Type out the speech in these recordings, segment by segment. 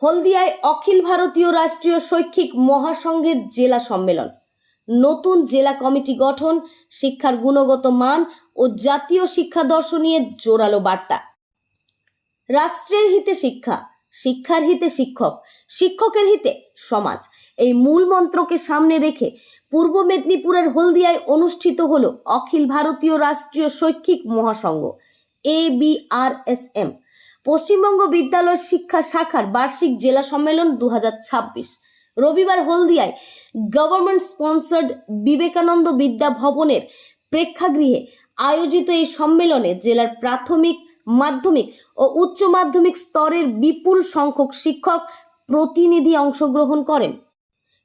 হলদিয়ায় অখিল ভারতীয় রাষ্ট্রীয় শৈক্ষিক মহাসংঘের জেলা সম্মেলন। নতুন জেলা কমিটি গঠন, শিক্ষার গুণগত মান ও জাতীয় শিক্ষা দর্শন নিয়ে জোরালো বার্তা। রাষ্ট্রের হিতে শিক্ষা, শিক্ষার হিতে শিক্ষক, শিক্ষকের হিতে সমাজ, এই মূল মন্ত্রকে সামনে রেখে পূর্ব মেদিনীপুরের হলদিয়ায় অনুষ্ঠিত হলো অখিল ভারতীয় রাষ্ট্রীয় শৈক্ষিক মহাসংঘ ABRSM পশ্চিমবঙ্গ বিদ্যালয় শিক্ষা শাখার বার্ষিক জেলা সম্মেলন 2026 রবিবার হলদিয়ায় গভর্নমেন্ট স্পন্সর্ড বিবেকানন্দ বিদ্যা ভবনের প্রেক্ষাগৃহে আয়োজিত এই সম্মেলনে জেলার প্রাথমিক, মাধ্যমিক ও উচ্চ মাধ্যমিক স্তরের বিপুল সংখ্যক শিক্ষক প্রতিনিধি অংশগ্রহণ করেন।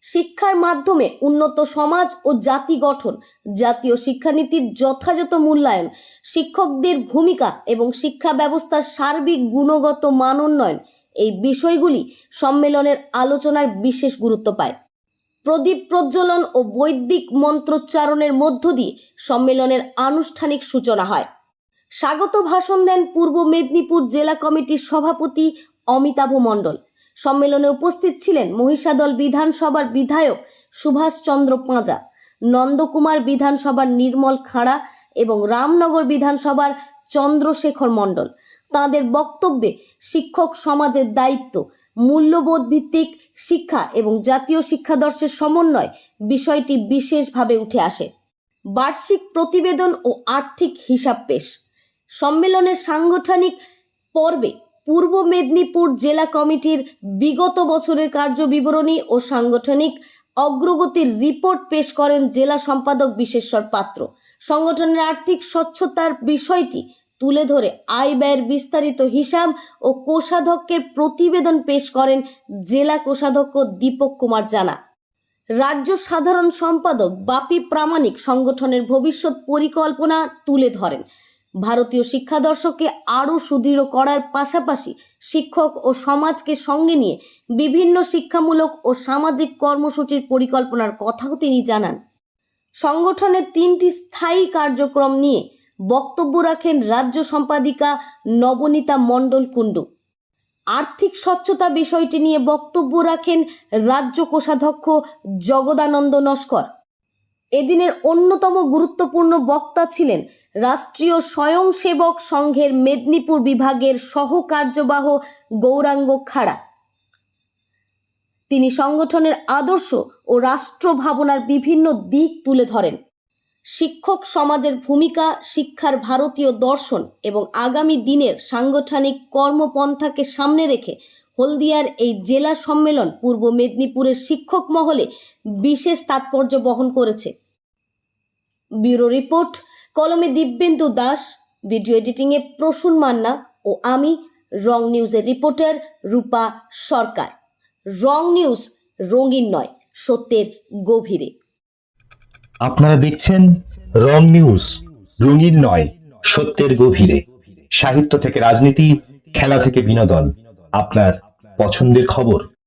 শিক্ষার মাধ্যমে উন্নত সমাজ ও জাতি গঠন, জাতীয় শিক্ষানীতির যথাযথ মূল্যায়ন, শিক্ষকদের ভূমিকা এবং শিক্ষা ব্যবস্থার সার্বিক গুণগত মান উন্নয়ন, এই বিষয়গুলি সম্মেলনের আলোচনার বিশেষ গুরুত্ব পায়। প্রদীপ প্রজ্বলন ও বৈদিক মন্ত্রোচ্চারণের মধ্য দিয়ে সম্মেলনের আনুষ্ঠানিক সূচনা হয়। স্বাগত ভাষণ দেন পূর্ব মেদিনীপুর জেলা কমিটির সভাপতি অমিতাভ মণ্ডল। সম্মেলনে উপস্থিত ছিলেন মহিষাদল বিধানসভার বিধায়ক সুভাষচন্দ্র পাঁজা, নন্দকুমার বিধানসভার নির্মল খাঁড়া এবং রামনগর বিধানসভার চন্দ্রশেখর মণ্ডল। তাঁদের বক্তব্যে শিক্ষক সমাজের দায়িত্ব, মূল্যবোধ ভিত্তিক শিক্ষা এবং জাতীয় শিক্ষাদর্শের সমন্বয় বিষয়টি বিশেষভাবে উঠে আসে। বার্ষিক প্রতিবেদন ও আর্থিক হিসাব পেশ। সম্মেলনের সাংগঠনিক পর্বে পূর্ব মেদিনীপুর জেলা কমিটির বিগত বছরের কার্যবিবরণী ও সাংগঠনিক অগ্রগতির রিপোর্ট পেশ করেন জেলা সম্পাদক বিশেশ্বর পাত্র। সংগঠনের আর্থিক স্বচ্ছতার বিষয়টি তুলে ধরে আয় ব্যয়ের বিস্তারিত হিসাব ও কোষাধ্যক্ষের প্রতিবেদন পেশ করেন জেলা কোষাধ্যক্ষ দীপক কুমার জানা। রাজ্য সাধারণ সম্পাদক বাপি প্রামাণিক সংগঠনের ভবিষ্যৎ পরিকল্পনা তুলে ধরেন। ভারতীয় শিক্ষাদর্শকে আরও সুদৃঢ় করার পাশাপাশি শিক্ষক ও সমাজকে সঙ্গে নিয়ে বিভিন্ন শিক্ষামূলক ও সামাজিক কর্মসূচির পরিকল্পনার কথাও তিনি জানান। সংগঠনের 3টি স্থায়ী কার্যক্রম নিয়ে বক্তব্য রাখেন রাজ্য সম্পাদিকা নবনীতা মণ্ডল কুণ্ডু। আর্থিক স্বচ্ছতা বিষয়টি নিয়ে বক্তব্য রাখেন রাজ্য কোষাধ্যক্ষ জগদানন্দ নস্কর। এদিনের অন্যতম গুরুত্বপূর্ণ বক্তা ছিলেন রাষ্ট্রীয় স্বয়ংসেবক সংঘের মেদিনীপুর বিভাগের সহকার্যবাহ গৌরাঙ্গ খাড়া। তিনি সংগঠনের আদর্শ ও রাষ্ট্র ভাবনার বিভিন্ন দিক তুলে ধরেন। শিক্ষক সমাজের ভূমিকা, শিক্ষার ভারতীয় দর্শন এবং আগামী দিনের সাংগঠনিক কর্মপন্থাকে সামনে রেখে হলদিয়ার এই জেলা সম্মেলন পূর্ব মেদিনীপুরের শিক্ষক মহলে বিশেষ তাৎপর্য বহন করেছে। ব্যুরো রিপোর্ট, কলমে দিব্যেন্দু দাস, ভিডিও এডিটিংয়ে প্রসূন মান্না ও আমি রং নিউজের রিপোর্টার রূপা সরকার। রং নিউজ, রঙিন নয়, সত্যের গভীরে। আপনারা দেখছেন রং নিউজ, রঙিন নয়, সত্যের গভীরে। সাহিত্য থেকে রাজনীতি, খেলা থেকে বিনোদন, আপনার পছন্দের খবর।